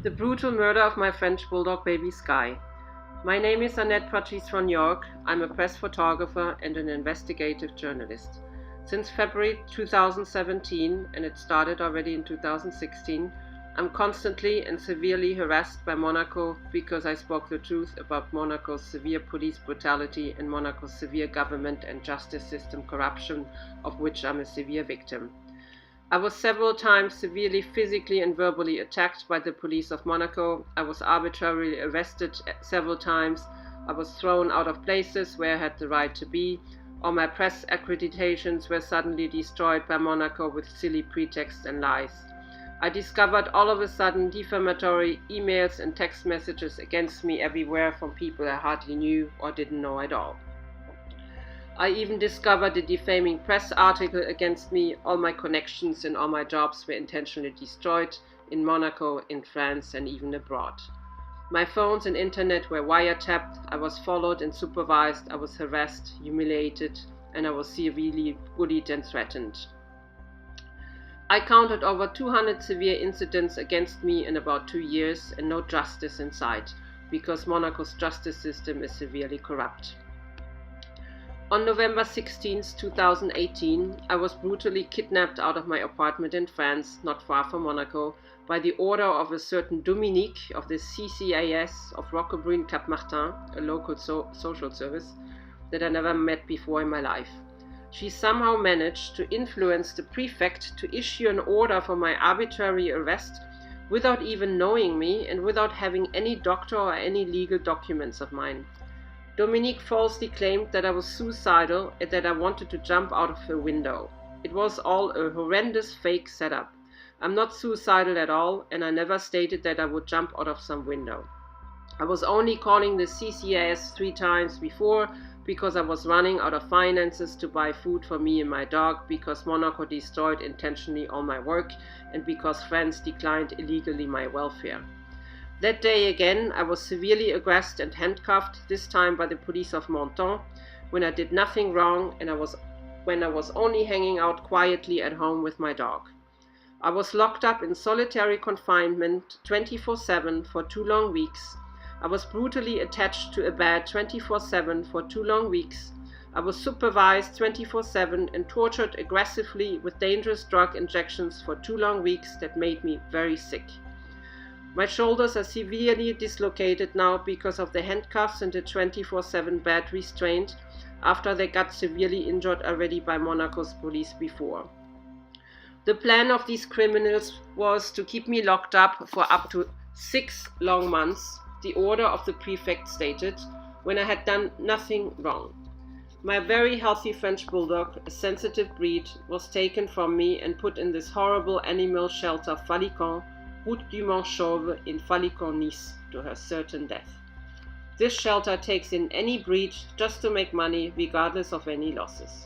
The brutal murder of my French bulldog Baby Skye. My name is Annette Patrice von York. I'm a press photographer and an investigative journalist. Since February 2017, and it started already in 2016, I'm constantly and severely harassed by Monaco because I spoke the truth about Monaco's severe police brutality and Monaco's severe government and justice system corruption, of which I'm a severe victim. I was several times severely physically and verbally attacked by the police of Monaco. I was arbitrarily arrested several times. I was thrown out of places where I had the right to be. All my press accreditations were suddenly destroyed by Monaco with silly pretexts and lies. I discovered all of a sudden defamatory emails and text messages against me everywhere from people I hardly knew or didn't know at all. I even discovered a defaming press article against me. All my connections and all my jobs were intentionally destroyed in Monaco, in France, and even abroad. My phones and internet were wiretapped. I was followed and supervised. I was harassed, humiliated, and I was severely bullied and threatened. I counted over 200 severe incidents against me in about 2 years, and no justice in sight, because Monaco's justice system is severely corrupt. On November 16, 2018, I was brutally kidnapped out of my apartment in France, not far from Monaco, by the order of a certain Dominique of the CCAS of Roquebrune Cap Martin, a local social service that I never met before in my life. She somehow managed to influence the prefect to issue an order for my arbitrary arrest without even knowing me and without having any doctor or any legal documents of mine. Dominique falsely claimed that I was suicidal and that I wanted to jump out of her window. It was all a horrendous fake setup. I'm not suicidal at all, and I never stated that I would jump out of some window. I was only calling the CCAS 3 times before because I was running out of finances to buy food for me and my dog, because Monaco destroyed intentionally all my work, and because France declined illegally my welfare. That day again, I was severely aggressed and handcuffed, this time by the police of Menton, when I did nothing wrong and when I was only hanging out quietly at home with my dog. I was locked up in solitary confinement 24/7 for 2 long weeks. I was brutally attached to a bed 24/7 for 2 long weeks. I was supervised 24/7 and tortured aggressively with dangerous drug injections for 2 long weeks that made me very sick. My shoulders are severely dislocated now because of the handcuffs and the 24/7 bed restraint after they got severely injured already by Monaco's police before. The plan of these criminals was to keep me locked up for up to 6 long months, the order of the prefect stated, when I had done nothing wrong. My very healthy French bulldog, a sensitive breed, was taken from me and put in this horrible animal shelter Falicon, Route du Mont Chauve in Falicon, Nice, to her certain death. This shelter takes in any breed just to make money, regardless of any losses.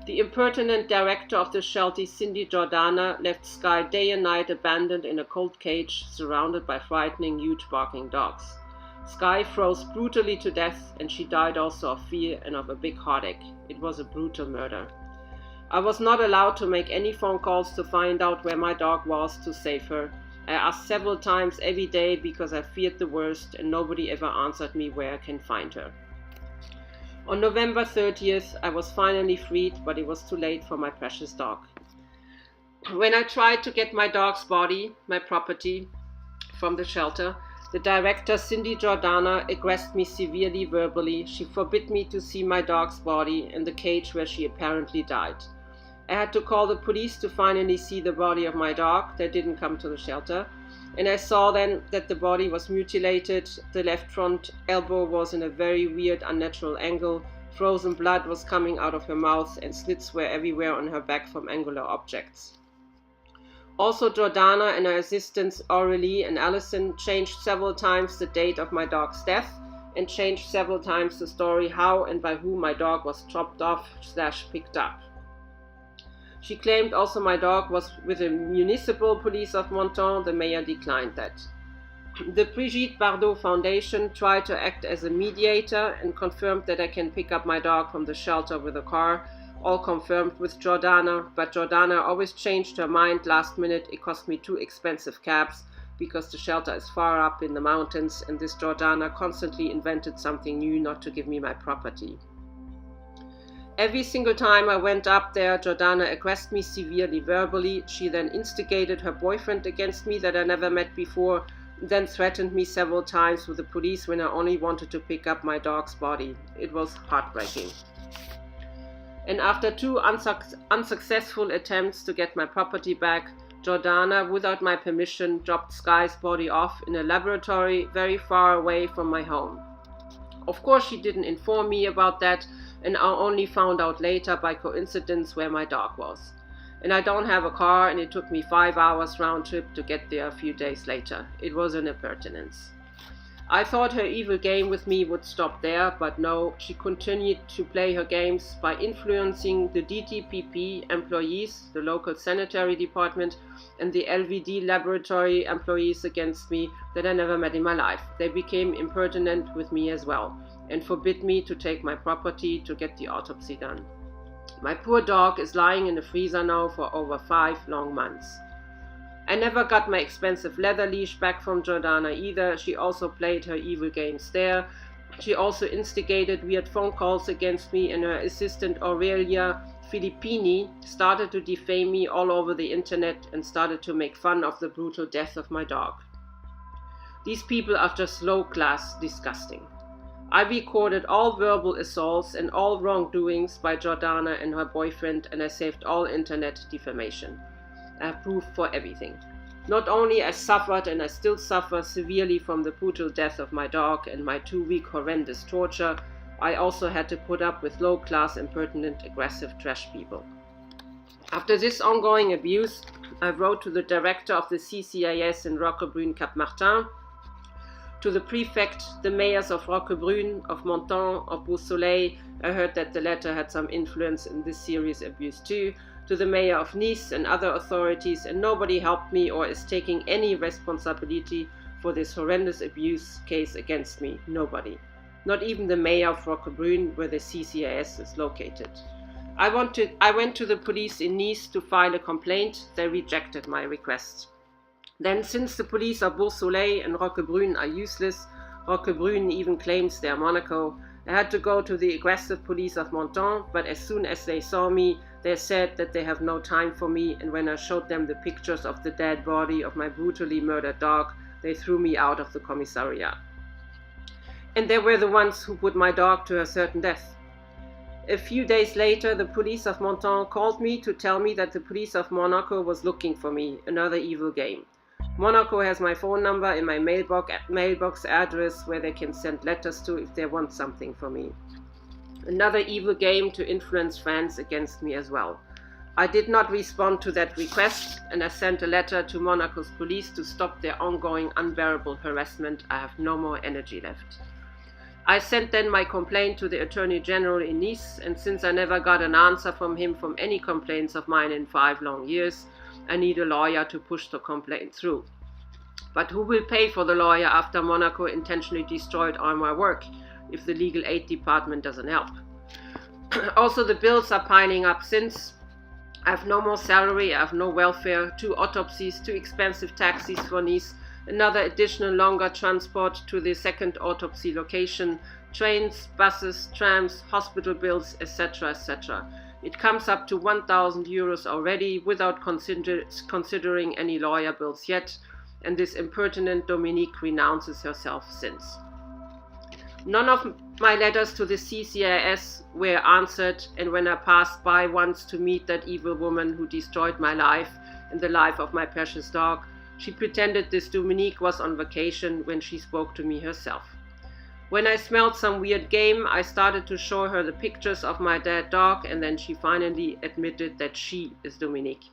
The impertinent director of the shelter, Cindy Jordana, left Skye day and night abandoned in a cold cage, surrounded by frightening, huge barking dogs. Skye froze brutally to death, and she died also of fear and of a big heartache. It was a brutal murder. I was not allowed to make any phone calls to find out where my dog was to save her. I asked several times every day because I feared the worst, and nobody ever answered me where I can find her. On November 30th, I was finally freed, but it was too late for my precious dog. When I tried to get my dog's body, my property, from the shelter, the director, Cindy Jordana, aggressed me severely verbally. She forbid me to see my dog's body in the cage where she apparently died. I had to call the police to finally see the body of my dog. They didn't come to the shelter. And I saw then that the body was mutilated. The left front elbow was in a very weird, unnatural angle. Frozen blood was coming out of her mouth, and slits were everywhere on her back from angular objects. Also, Jordana and her assistants Aurélie and Alison changed several times the date of my dog's death, and changed several times the story how and by whom my dog was chopped off / picked up. She claimed also my dog was with the municipal police of Menton. The mayor declined that. The Brigitte Bardot Foundation tried to act as a mediator and confirmed that I can pick up my dog from the shelter with a car, all confirmed with Jordana, but Jordana always changed her mind last minute. It cost me 2 expensive cabs, because the shelter is far up in the mountains and this Jordana constantly invented something new not to give me my property. Every single time I went up there, Jordana aggressed me severely verbally. She then instigated her boyfriend against me that I never met before, then threatened me several times with the police when I only wanted to pick up my dog's body. It was heartbreaking. And after 2 unsuccessful attempts to get my property back, Jordana, without my permission, dropped Skye's body off in a laboratory very far away from my home. Of course, she didn't inform me about that, and I only found out later by coincidence where my dog was. And I don't have a car, and it took me 5 hours round trip to get there a few days later. It was an impertinence. I thought her evil game with me would stop there, but no, she continued to play her games by influencing the DTPP employees, the local sanitary department, and the LVD laboratory employees against me that I never met in my life. They became impertinent with me as well, and forbid me to take my property to get the autopsy done. My poor dog is lying in the freezer now for over 5 long months. I never got my expensive leather leash back from Jordana either. She also played her evil games there. She also instigated weird phone calls against me, and her assistant Aurelia Filippini started to defame me all over the internet and started to make fun of the brutal death of my dog. These people are just low-class disgusting. I recorded all verbal assaults and all wrongdoings by Jordana and her boyfriend, and I saved all internet defamation. I have proof for everything. Not only I suffered and I still suffer severely from the brutal death of my dog and my 2-week horrendous torture, I also had to put up with low-class, impertinent, aggressive trash people. After this ongoing abuse, I wrote to the director of the CCAS in Roquebrune-Cap-Martin, to the prefect, the mayors of Roquebrune, of Menton, of Beausoleil. I heard that the latter had some influence in this serious abuse too, to the mayor of Nice and other authorities, and nobody helped me or is taking any responsibility for this horrendous abuse case against me. Nobody. Not even the mayor of Roquebrune, where the CCAS is located. I went to the police in Nice to file a complaint. They rejected my request. Then, since the police of Beausoleil and Roquebrune are useless, Roquebrune even claims they are Monaco, I had to go to the aggressive police of Menton, but as soon as they saw me, they said that they have no time for me, and when I showed them the pictures of the dead body of my brutally murdered dog, they threw me out of the commissariat. And they were the ones who put my dog to a certain death. A few days later, the police of Menton called me to tell me that the police of Monaco was looking for me, another evil game. Monaco has my phone number and my mailbox address where they can send letters to if they want something from me. Another evil game to influence fans against me as well. I did not respond to that request, and I sent a letter to Monaco's police to stop their ongoing unbearable harassment. I have no more energy left. I sent then my complaint to the Attorney General in Nice, and since I never got an answer from him from any complaints of mine in 5 long years, I need a lawyer to push the complaint through. But who will pay for the lawyer after Monaco intentionally destroyed all my work, if the legal aid department doesn't help? Also, the bills are piling up since I have no more salary, I have no welfare, 2 autopsies, 2 expensive taxis for Nice, another additional longer transport to the second autopsy location, trains, buses, trams, hospital bills, etc., etc. It comes up to 1,000 euros already, without considering any lawyer bills yet, and this impertinent Dominique renounces herself since. None of my letters to the CCAS were answered, and when I passed by once to meet that evil woman who destroyed my life and the life of my precious dog, she pretended this Dominique was on vacation when she spoke to me herself. When I smelled some weird game, I started to show her the pictures of my dead dog, and then she finally admitted that she is Dominique.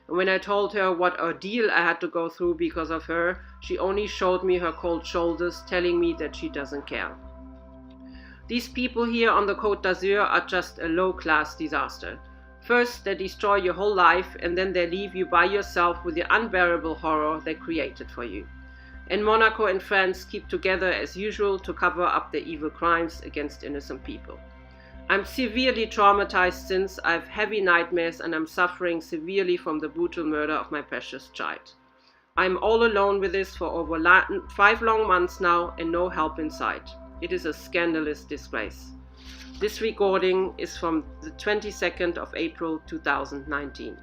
And when I told her what ordeal I had to go through because of her, she only showed me her cold shoulders, telling me that she doesn't care. These people here on the Côte d'Azur are just a low-class disaster. First, they destroy your whole life, and then they leave you by yourself with the unbearable horror they created for you. And Monaco and France keep together as usual to cover up their evil crimes against innocent people. I'm severely traumatized since I have heavy nightmares, and I'm suffering severely from the brutal murder of my precious child. I'm all alone with this for over 5 long months now and no help in sight. It is a scandalous disgrace. This recording is from the 22nd of April 2019.